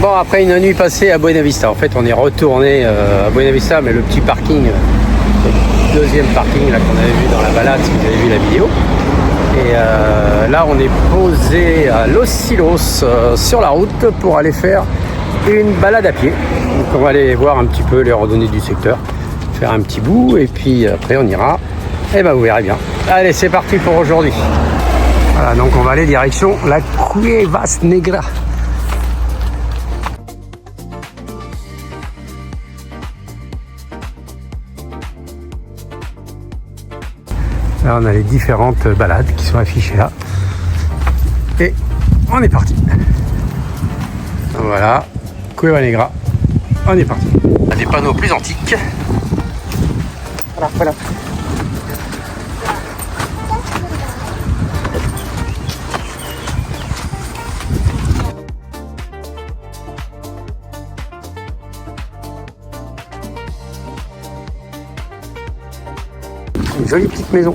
Bon, après une nuit passée à Buena Vista, en fait on est retourné à Buena Vista, mais le petit parking, le deuxième parking là qu'on avait vu dans la balade, si vous avez vu la vidéo. Et là on est posé à Los Silos sur la route pour aller faire une balade à pied. Donc on va aller voir un petit peu les randonnées du secteur, faire un petit bout et puis après on ira. Et ben vous verrez bien. Allez, c'est parti pour aujourd'hui. Voilà, donc on va aller direction la Cuevas Negras. Là, on a les différentes balades qui sont affichées là. Et on est parti. Voilà, Cueva Negra. On est parti. On a des panneaux plus antiques. Voilà, voilà. Une jolie petite maison.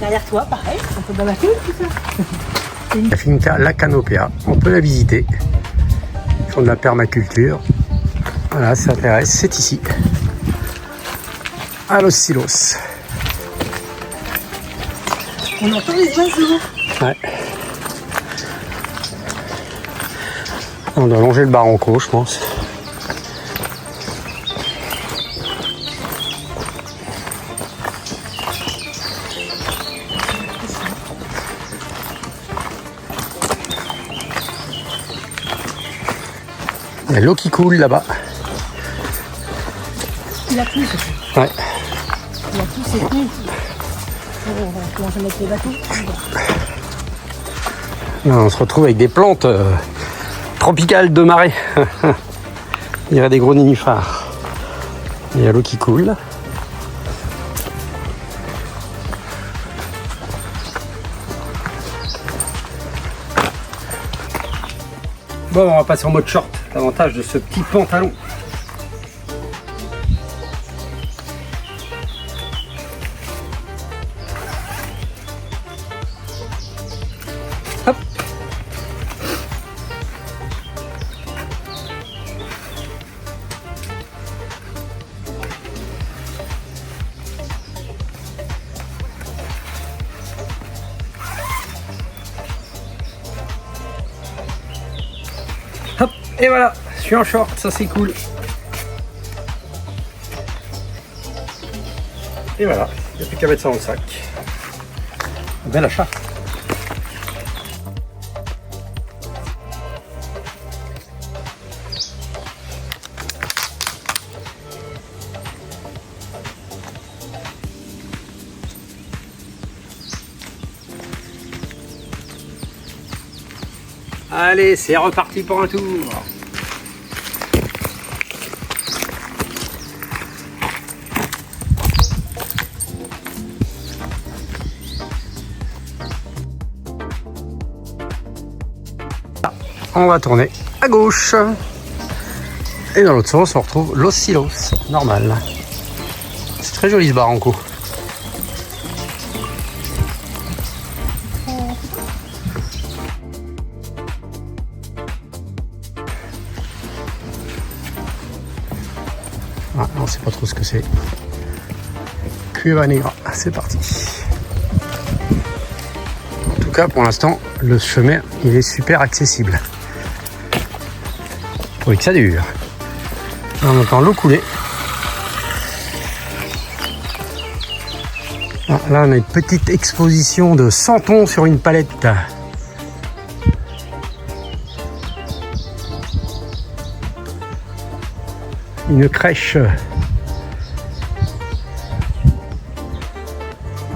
Derrière toi, pareil, un peu de bateau, tout ça. La finca La Canopea, on peut la visiter. Ils font de la permaculture. Voilà, ça intéresse, c'est ici. À Los Silos. On entend les oiseaux. Ouais. On doit longer le Barranco, je pense. Il y a l'eau qui coule là-bas. Il a plu, c'est Ouais. Il a plu, c'est plu. On va commencer à mettre les bateaux. Là, on se retrouve avec des plantes tropicales de marée. Il y a des gros nénuphars. Il y a l'eau qui coule. Bon, on va passer en mode short. L'avantage de ce petit pantalon. Hop. Hop, et voilà, je suis en short, ça c'est cool. Et voilà, il n'y a plus qu'à mettre ça dans le sac. Un bel achat. Allez, c'est reparti pour un tour. On va tourner à gauche. Et dans l'autre sens, on retrouve Los Silos, normal. C'est très joli ce Barranco. Ah, on ne sait pas trop ce que c'est. Cueva Negra, c'est parti. En tout cas, pour l'instant, le chemin, il est super accessible. Oui, que ça dure. On entend l'eau couler. Ah, là, on a une petite exposition de santons sur une palette. Une crèche.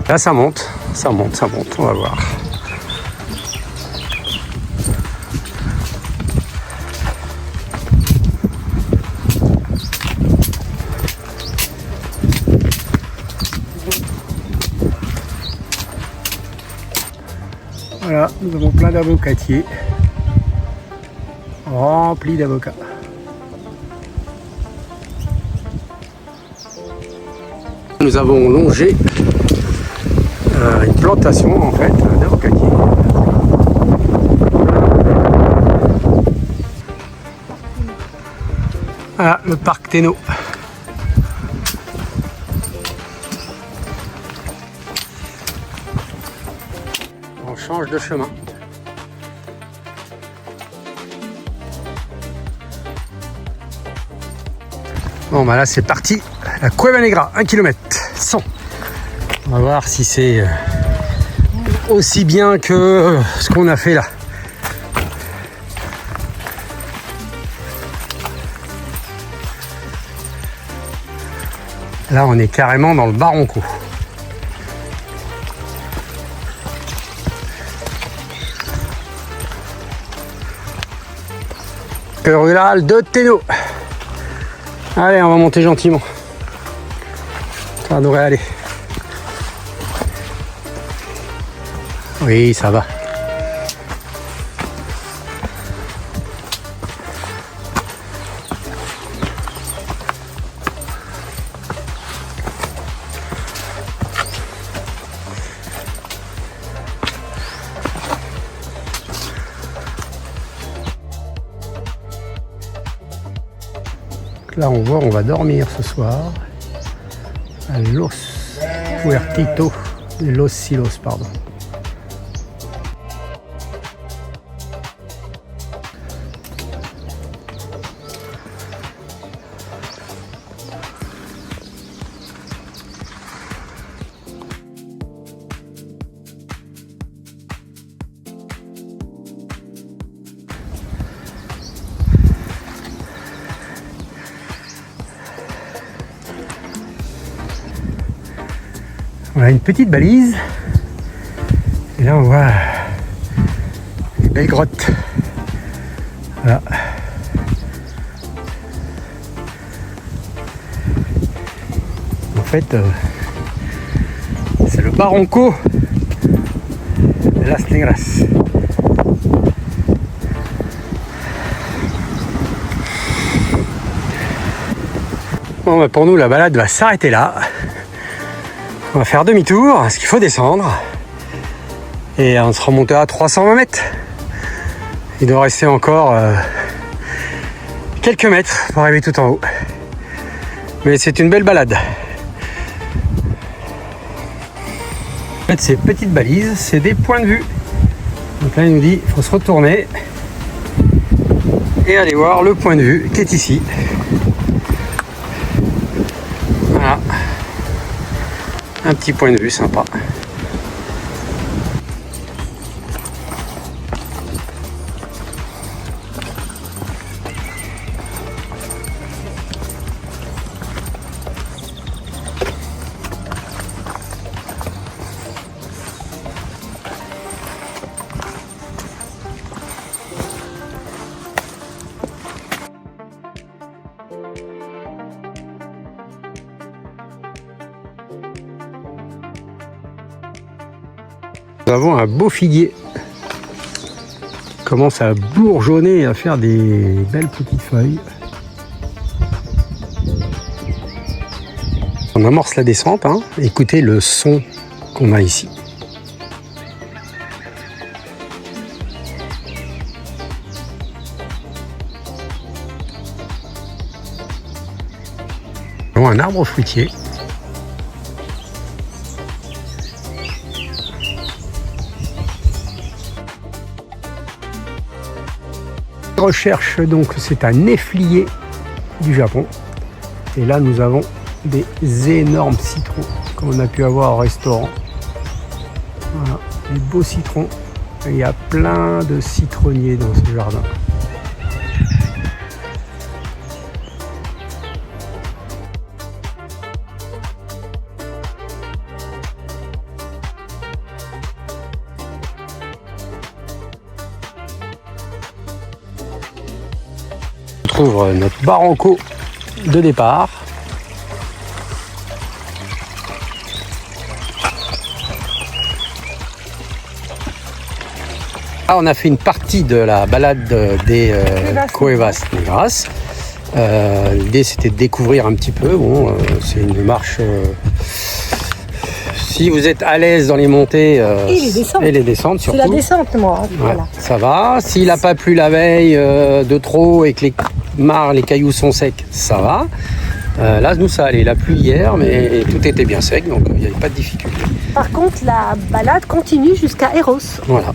Là, ça monte, on va voir. Voilà, nous avons plein d'avocatiers remplis d'avocats. Nous avons longé une plantation en fait d'avocatiers. Voilà le parc Téno. On change de chemin. Bon bah là c'est parti, la Cueva Negra, 1 km 100. On va voir si c'est aussi bien que ce qu'on a fait là. Là on est carrément dans le Barranco. Le rural de Téno. Allez, on va monter gentiment. Ça devrait aller. Oui, ça va. Là on voit, on va dormir ce soir à Los Puertitos, Los Silos, pardon. On a une petite balise et là on voit les belles grottes. Voilà. En fait, c'est le Barranco de Las Negras. Bon, bah pour nous la balade va s'arrêter là. On va faire demi-tour parce qu'il faut descendre et on sera monté à 320 mètres. Il doit rester encore quelques mètres pour arriver tout en haut. Mais c'est une belle balade. En fait, ces petites balises, c'est des points de vue. Donc là, il nous dit qu'il faut se retourner et aller voir le point de vue qui est ici. Voilà. Un petit point de vue sympa. Nous avons un beau figuier qui commence à bourgeonner et à faire des belles petites feuilles. On amorce la descente, hein. Écoutez le son qu'on a ici. Nous avons un arbre fruitier. Recherche, donc c'est un néflier du Japon et là nous avons des énormes citrons comme on a pu avoir au restaurant. Voilà, des beaux citrons et il y a plein de citronniers dans ce jardin. On trouve notre Barranco de départ. Ah, on a fait une partie de la balade des Cuevas Negras. L'idée c'était de découvrir un petit peu. Bon, c'est une marche. Si vous êtes à l'aise dans les montées et les descentes surtout. C'est la descente, moi. Voilà. Ouais, ça va. S'il n'a pas plu la veille de trop et que les cailloux sont secs, ça va. Là, nous, ça allait. Il a plu hier, mais tout était bien sec, donc il n'y avait pas de difficulté. Par contre, la balade continue jusqu'à Eros. Voilà.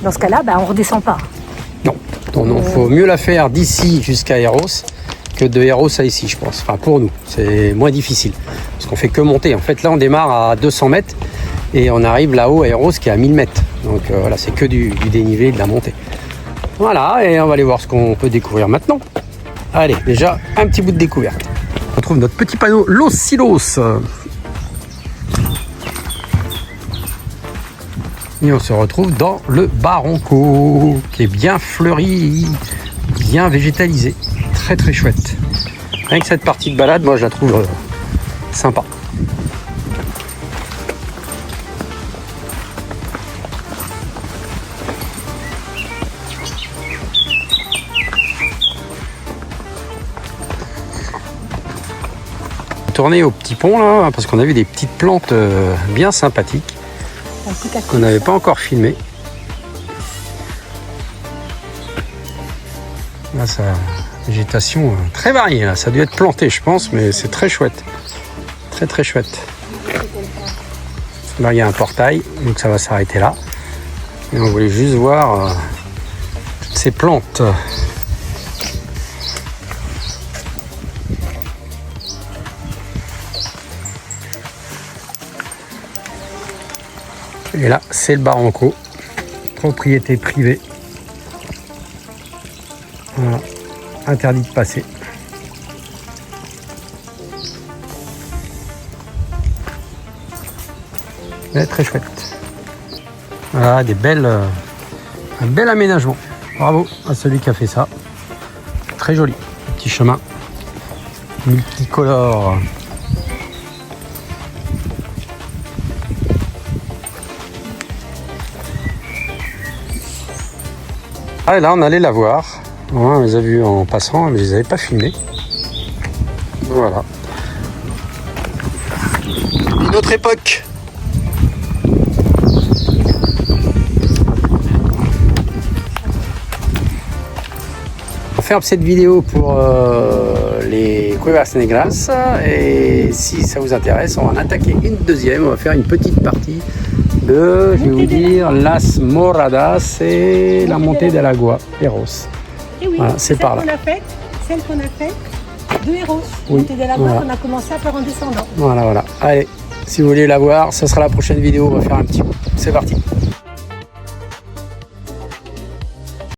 Dans ce cas-là, on ne redescend pas. Non. Donc, il faut mieux la faire d'ici jusqu'à Eros que de Eros à ici, je pense. Enfin, pour nous, c'est moins difficile. Parce qu'on fait que monter. En fait, là, on démarre à 200 mètres et on arrive là-haut à Eros qui est à 1000 mètres. Donc, voilà, c'est que du dénivelé, de la montée. Voilà, et on va aller voir ce qu'on peut découvrir maintenant. Allez, déjà, un petit bout de découverte. On trouve notre petit panneau Los Silos. Et on se retrouve dans le Barranco, qui est bien fleuri, bien végétalisé. Très très chouette. Rien que cette partie de balade, moi je la trouve sympa. Tourner au petit pont là, parce qu'on a vu des petites plantes bien sympathiques qu'on n'avait pas encore filmées. Là, ça, végétation très variée. Là. Ça a dû être planté, je pense, mais c'est très chouette. Très très chouette. Là, il y a un portail, donc ça va s'arrêter là. Et on voulait juste voir toutes ces plantes. Et là, c'est le Barranco, propriété privée. Voilà. Interdit de passer. Mais très chouette. Voilà, un bel aménagement. Bravo à celui qui a fait ça. Très joli. Petit chemin multicolore. Ah, et là, on allait la voir. On les a vus en passant, mais je les avais pas filmés. Voilà. Une autre époque. On ferme cette vidéo pour les Cuevas Negras. Et si ça vous intéresse, on va en attaquer une deuxième. On va faire une petite partie de, je vais vous dire, Las Moradas et la montée de l'Agua, Eros. Et oui, voilà, c'est par là. Celle qu'on a faite de Eros, oui, montée de l'Agua, voilà. qu'on a commencé à faire en descendant. Voilà, voilà. Allez, si vous voulez la voir, ce sera la prochaine vidéo. On va faire un petit bout. C'est parti.